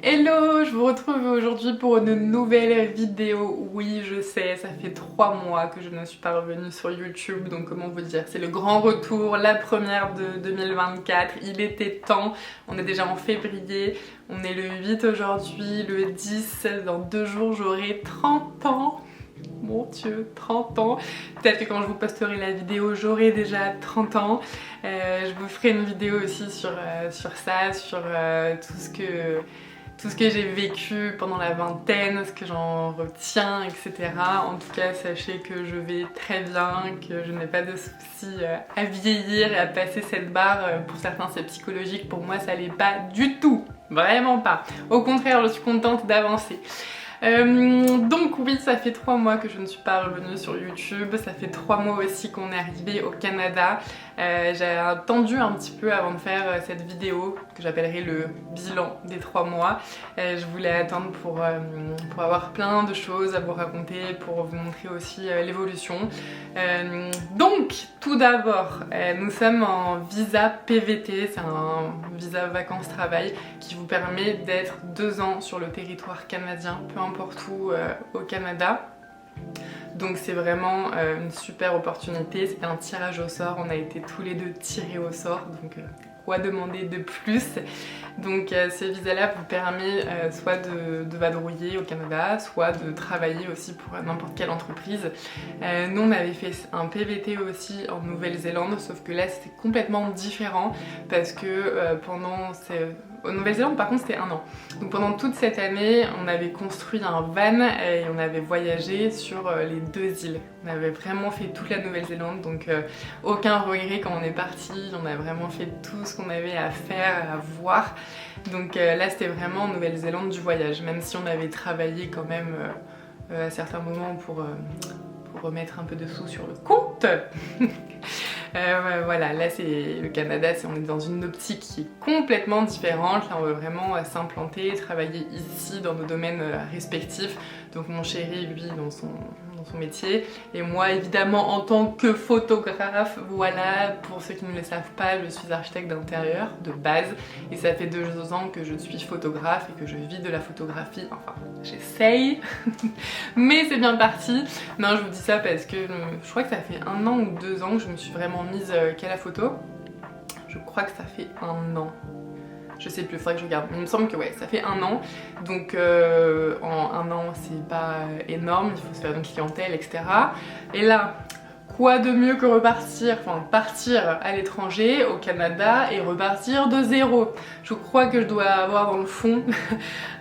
Hello, je vous retrouve aujourd'hui pour une nouvelle vidéo. Oui, je sais, ça fait 3 mois que je ne suis pas revenue sur YouTube, donc comment vous dire, c'est le grand retour, la première de 2024, il était temps, on est déjà en février, on est le 8 aujourd'hui, le 10, dans 2 jours j'aurai 30 ans. Mon Dieu, 30 ans. Peut-être que quand je vous posterai la vidéo, j'aurai déjà 30 ans. Je vous ferai une vidéo aussi sur ça, sur tout ce que j'ai vécu pendant la vingtaine, ce que j'en retiens, etc. En tout cas, sachez que je vais très bien, que je n'ai pas de soucis à vieillir et à passer cette barre. Pour certains, c'est psychologique. Pour moi, ça l'est pas du tout. Vraiment pas. Au contraire, je suis contente d'avancer. Donc oui, ça fait 3 mois que je ne suis pas revenue sur YouTube, ça fait 3 mois aussi qu'on est arrivé au Canada. J'ai attendu un petit peu avant de faire cette vidéo que j'appellerai le bilan des 3 mois. Je voulais attendre pour avoir plein de choses à vous raconter, pour vous montrer aussi l'évolution. Donc tout d'abord, nous sommes en visa PVT, c'est un visa vacances-travail qui vous permet d'être 2 ans sur le territoire canadien, peu importe où au Canada. Donc c'est vraiment une super opportunité, c'était un tirage au sort, on a été tous les deux tirés au sort, donc quoi demander de plus. Donc ce visa-là vous permet soit de vadrouiller au Canada, soit de travailler aussi pour n'importe quelle entreprise. Nous on avait fait un PVT aussi en Nouvelle-Zélande, sauf que là c'était complètement différent parce que en Nouvelle-Zélande par contre c'était 1 an. Donc pendant toute cette année on avait construit un van et on avait voyagé sur les 2 îles. On avait vraiment fait toute la Nouvelle-Zélande, donc aucun regret quand on est parti, on a vraiment fait tout ce qu'on avait à faire, à voir. Donc là c'était vraiment en Nouvelle-Zélande du voyage, même si on avait travaillé quand même à certains moments pour remettre un peu de sous sur le compte. Voilà, là c'est le Canada, on est dans une optique qui est complètement différente. Là on veut vraiment s'implanter, travailler ici dans nos domaines respectifs. Donc mon chéri lui dans son métier et moi évidemment en tant que photographe. Voilà, pour ceux qui ne le savent pas, je suis architecte d'intérieur de base et ça fait 2 ans que je suis photographe et que je vis de la photographie. Enfin j'essaye mais c'est bien parti. Non, je vous dis ça parce que je crois que ça fait 1 an ou 2 ans que je me suis vraiment mise qu'à la photo. Je crois que ça fait 1 an. Je sais plus, il faudrait que je regarde. Mais il me semble que ouais, ça fait 1 an. Donc en 1 an, c'est pas énorme, il faut se faire une clientèle, etc. Et là, quoi de mieux que partir à l'étranger, au Canada, et repartir de zéro. Je crois que je dois avoir dans le fond,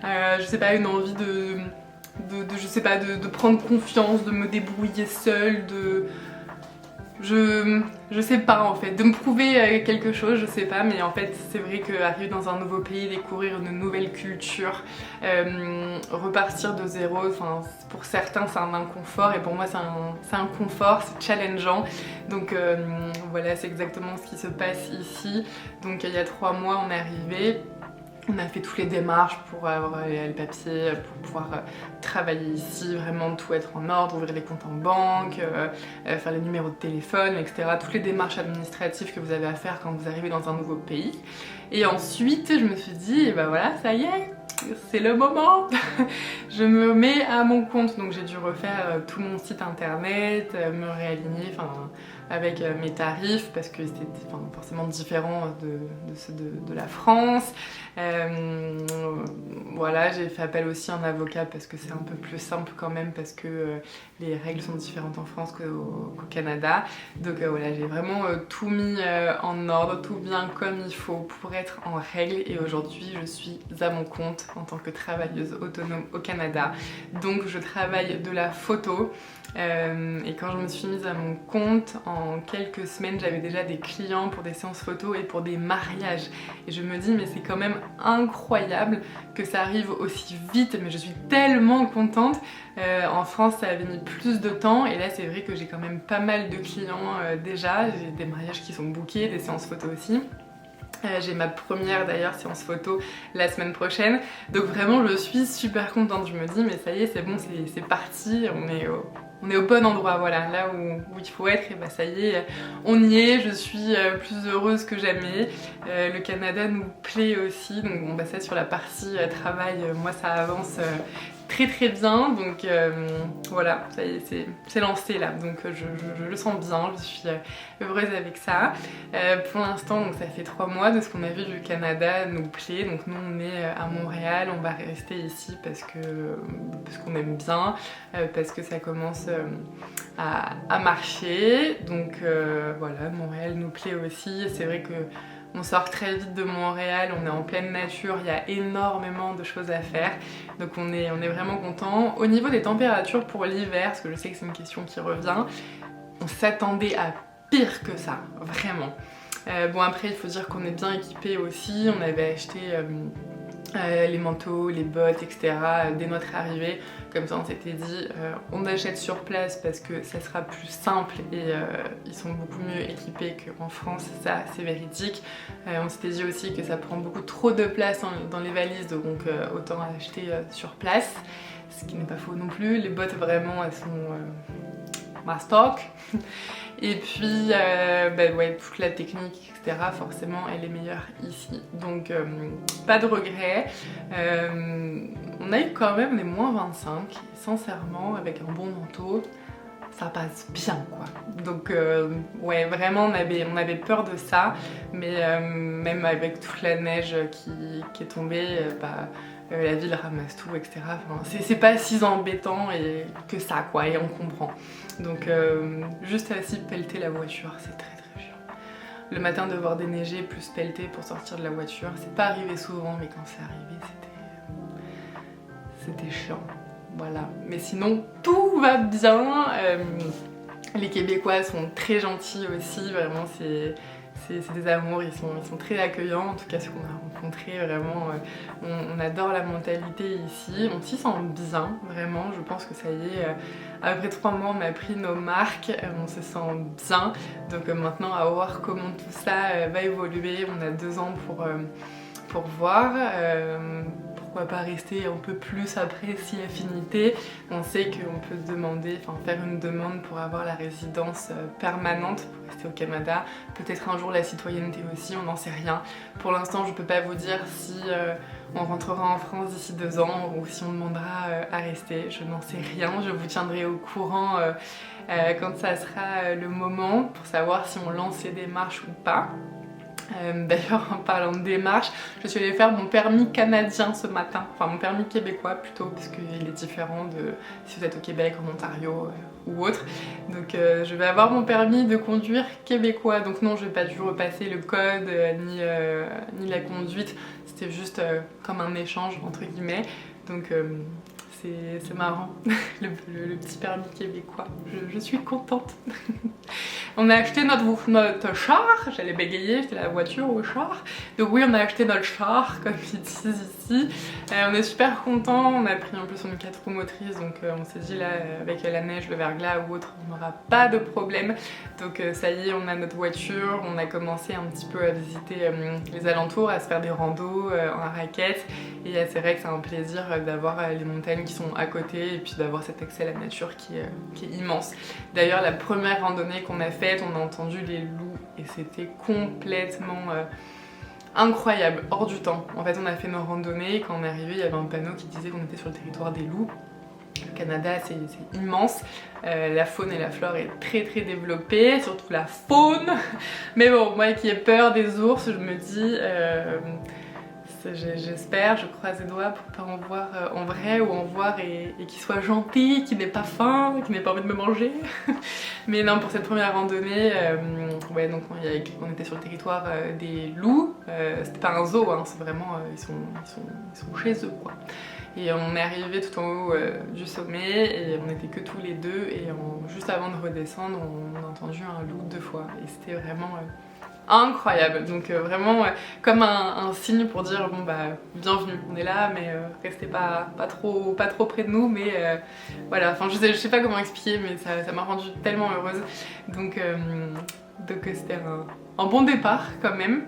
je sais pas, une envie de prendre confiance, de me débrouiller seule, je sais pas en fait, de me prouver quelque chose, je sais pas, mais en fait c'est vrai qu'arriver dans un nouveau pays, découvrir une nouvelle culture, repartir de zéro, enfin pour certains c'est un inconfort et pour moi c'est un confort, c'est challengeant. Donc voilà, c'est exactement ce qui se passe ici. Donc il y a 3 mois on est arrivé. On a fait toutes les démarches pour avoir les papiers, pour pouvoir travailler ici, vraiment tout être en ordre, ouvrir les comptes en banque, faire les numéros de téléphone, etc. Toutes les démarches administratives que vous avez à faire quand vous arrivez dans un nouveau pays. Et ensuite, je me suis dit, et ben voilà, ça y est, c'est le moment. Je me mets à mon compte, donc j'ai dû refaire tout mon site internet, me réaligner avec mes tarifs parce que c'était forcément différent de ceux de la France. Voilà, j'ai fait appel aussi à un avocat parce que c'est un peu plus simple quand même parce que les règles sont différentes en France qu'au Canada. Donc voilà, j'ai vraiment tout mis en ordre, tout bien comme il faut pour être en règle et aujourd'hui je suis à mon compte en tant que travailleuse autonome au Canada. Donc je travaille de la photo et quand je me suis mise à mon compte, en quelques semaines j'avais déjà des clients pour des séances photos et pour des mariages et je me dis mais c'est quand même incroyable que ça arrive aussi vite, mais je suis tellement contente. En France ça avait mis plus de temps et là c'est vrai que j'ai quand même pas mal de clients déjà, j'ai des mariages qui sont bookés, des séances photos aussi. J'ai ma première d'ailleurs séance photo la semaine prochaine, donc vraiment je suis super contente. Je me dis mais ça y est, c'est bon, c'est parti, on est au bon endroit, voilà, là où il faut être, et bah ça y est, on y est, je suis plus heureuse que jamais. Le Canada nous plaît aussi, donc bon bah ça sur la partie travail, moi ça avance très très bien, donc voilà, ça y est, c'est lancé là, donc je le sens bien, je suis heureuse avec ça. Pour l'instant, donc ça fait 3 mois, de ce qu'on a vu du Canada nous plaît, donc nous on est à Montréal, on va rester ici parce qu'on aime bien, parce que ça commence à marcher, donc voilà, Montréal nous plaît aussi. C'est vrai que on sort très vite de Montréal, on est en pleine nature, il y a énormément de choses à faire, donc on est vraiment content. Au niveau des températures pour l'hiver, parce que je sais que c'est une question qui revient, on s'attendait à pire que ça, vraiment. Bon après il faut dire qu'on est bien équipés aussi, on avait acheté les manteaux, les bottes, etc. dès notre arrivée. Comme ça on s'était dit on achète sur place parce que ça sera plus simple et ils sont beaucoup mieux équipés qu'en France, ça c'est véridique. On s'était dit aussi que ça prend beaucoup trop de place dans les valises, donc autant acheter sur place, ce qui n'est pas faux non plus. Les bottes vraiment elles sont ma stock. Et puis ouais, toute la technique, etc. forcément elle est meilleure ici, donc pas de regrets. On a eu quand même les moins 25, sincèrement avec un bon manteau ça passe bien quoi. Donc ouais, vraiment on avait peur de ça, mais même avec toute la neige qui est tombée, la ville ramasse tout, etc. Enfin, c'est pas si embêtant que ça quoi, et on comprend. Donc juste assis pelleter la voiture, c'est très très chiant. Le matin devoir déneiger plus pelleter pour sortir de la voiture, c'est pas arrivé souvent, mais quand c'est arrivé c'était chiant. Voilà, mais sinon tout va bien. Les Québécois sont très gentils aussi, vraiment c'est des amours, ils sont très accueillants, en tout cas ceux qu'on a rencontrés, vraiment on adore la mentalité ici, on s'y sent bien, vraiment, je pense que ça y est, après 3 mois on a pris nos marques, on se sent bien, donc maintenant à voir comment tout ça va évoluer, on a 2 ans pour voir. Pourquoi pas rester un peu plus après si affinité. On sait qu'on peut demander, faire une demande pour avoir la résidence permanente pour rester au Canada. Peut-être un jour la citoyenneté aussi, on n'en sait rien. Pour l'instant je peux pas vous dire si on rentrera en France d'ici 2 ans ou si on demandera à rester. Je n'en sais rien, je vous tiendrai au courant quand ça sera le moment pour savoir si on lance ces démarches ou pas. D'ailleurs en parlant de démarche, je suis allée faire mon permis canadien ce matin, enfin mon permis québécois plutôt, parce qu'il est différent de si vous êtes au Québec, en Ontario ou autre. Donc je vais avoir mon permis de conduire québécois, donc non je vais pas dû repasser le code ni la conduite, c'était juste comme un échange entre guillemets, donc c'est marrant, le petit permis québécois, je suis contente. On a acheté notre char, j'allais bégayer, c'était la voiture ou le char. Donc oui, on a acheté notre char, comme ils disent ici. On est super contents, on a pris en plus une 4 roues motrices, donc on s'est dit là, avec la neige, le verglas ou autre, on n'aura pas de problème. Donc ça y est, on a notre voiture, on a commencé un petit peu à visiter les alentours, à se faire des randos en raquette. Et c'est vrai que c'est un plaisir d'avoir les montagnes qui sont à côté et puis d'avoir cet accès à la nature qui est immense. D'ailleurs, la première randonnée qu'on a faite, on a entendu les loups et c'était complètement incroyable, hors du temps. En fait on a fait nos randonnées et quand on est arrivé il y avait un panneau qui disait qu'on était sur le territoire des loups. Le Canada c'est immense, la faune et la flore est très très développée, surtout la faune. Mais bon, moi qui ai peur des ours, je me dis j'espère, je croise les doigts pour pas en voir en vrai ou en voir et qu'il soit gentil, qu'il n'ait pas faim, qu'il n'ait pas envie de me manger. Mais non, pour cette première randonnée, ouais, donc on était sur le territoire des loups. C'était pas un zoo, hein, c'est vraiment ils sont chez eux quoi. Et on est arrivé tout en haut du sommet et on était que tous les deux et juste avant de redescendre, on a entendu un loup 2 fois et c'était vraiment incroyable, donc vraiment comme un signe pour dire bon bah bienvenue, on est là mais restez pas trop près de nous, mais voilà, enfin je sais pas comment expliquer, mais ça m'a rendue tellement heureuse, donc c'était un bon départ quand même.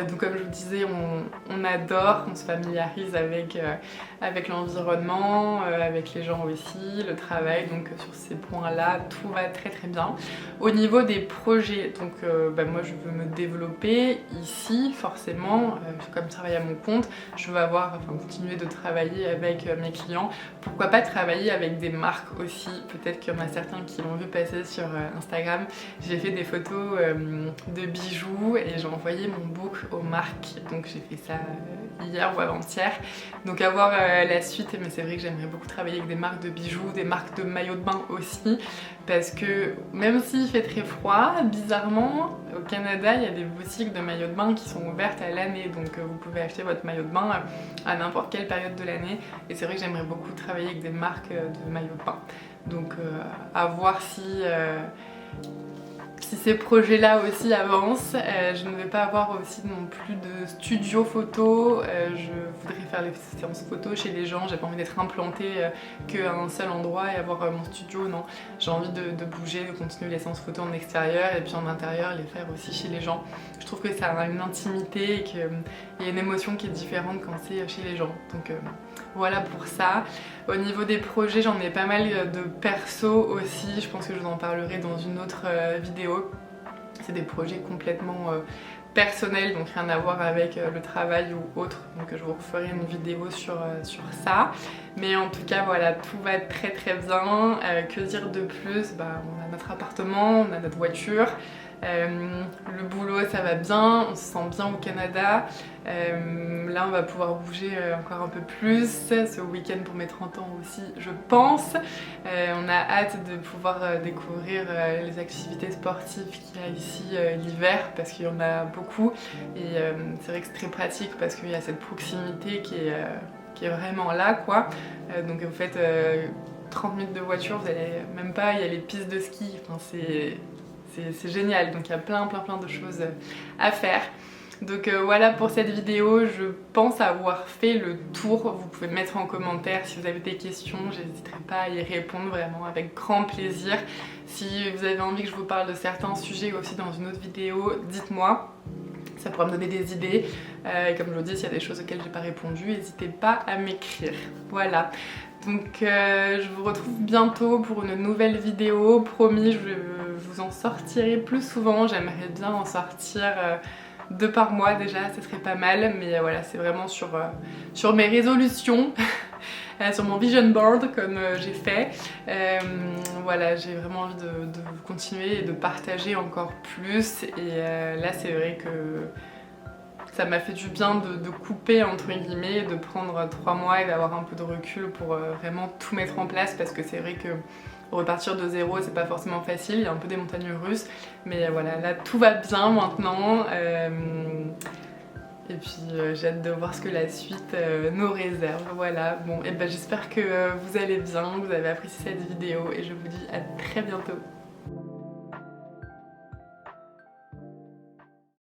Donc comme je vous disais, on adore, on se familiarise avec l'environnement, avec les gens aussi, le travail, donc sur ces points-là, tout va très très bien. Au niveau des projets, donc moi je veux me développer ici, forcément, comme je travaille à mon compte, je veux continuer de travailler avec mes clients. Pourquoi pas travailler avec des marques aussi, peut-être qu'il y en a certains qui l'ont vu passer sur Instagram. J'ai fait des photos de bijoux et j'ai envoyé mon book aux marques, donc j'ai fait ça hier ou avant-hier, donc à voir la suite. Mais c'est vrai que j'aimerais beaucoup travailler avec des marques de bijoux, des marques de maillots de bain aussi, parce que même s'il fait très froid, bizarrement au Canada il y a des boutiques de maillots de bain qui sont ouvertes à l'année, donc vous pouvez acheter votre maillot de bain à n'importe quelle période de l'année, et c'est vrai que j'aimerais beaucoup travailler avec des marques de maillots de bain, donc à voir si ces projets-là aussi avancent. Je ne vais pas avoir aussi non plus de studio photo. Je voudrais faire les séances photo chez les gens. J'ai pas envie d'être implantée qu'à un seul endroit et avoir mon studio. Non, j'ai envie de bouger, de continuer les séances photo en extérieur et puis en intérieur les faire aussi chez les gens. Je trouve que ça a une intimité et qu'il y a une émotion qui est différente quand c'est chez les gens. Donc voilà pour ça. Au niveau des projets, j'en ai pas mal de perso aussi. Je pense que je vous en parlerai dans une autre vidéo. C'est des projets complètement personnels, donc rien à voir avec le travail ou autre. Donc je vous referai une vidéo sur ça. Mais en tout cas voilà, tout va très très bien. Que dire de plus? On a notre appartement, on a notre voiture. Le boulot ça va bien, on se sent bien au Canada. Là on va pouvoir bouger encore un peu plus ce week-end pour mes 30 ans aussi, je pense. On a hâte de pouvoir découvrir les activités sportives qu'il y a ici l'hiver, parce qu'il y en a beaucoup et c'est vrai que c'est très pratique parce qu'il y a cette proximité qui est vraiment là quoi. Donc vous faites 30 minutes de voiture, vous allez même pas, il y a les pistes de ski, enfin, c'est génial, donc il y a plein de choses à faire. Donc voilà pour cette vidéo, je pense avoir fait le tour. Vous pouvez mettre en commentaire si vous avez des questions, j'hésiterai pas à y répondre vraiment avec grand plaisir. Si vous avez envie que je vous parle de certains sujets aussi dans une autre vidéo, dites-moi. Ça pourra me donner des idées. Et comme je vous dis, s'il y a des choses auxquelles j'ai pas répondu, n'hésitez pas à m'écrire. Voilà. Donc je vous retrouve bientôt pour une nouvelle vidéo. Promis, je vous en sortirai plus souvent. J'aimerais bien en sortir 2 par mois déjà, ce serait pas mal. Mais voilà, c'est vraiment sur mes résolutions. Sur mon vision board comme j'ai fait. Voilà, j'ai vraiment envie de continuer et de partager encore plus. Et là c'est vrai que ça m'a fait du bien de couper entre guillemets, de prendre 3 mois et d'avoir un peu de recul pour vraiment tout mettre en place, parce que c'est vrai que repartir de zéro c'est pas forcément facile, il y a un peu des montagnes russes, mais voilà, là tout va bien maintenant. Et puis j'ai hâte de voir ce que la suite nous réserve. Voilà, bon, et j'espère que vous allez bien, que vous avez apprécié cette vidéo et je vous dis à très bientôt.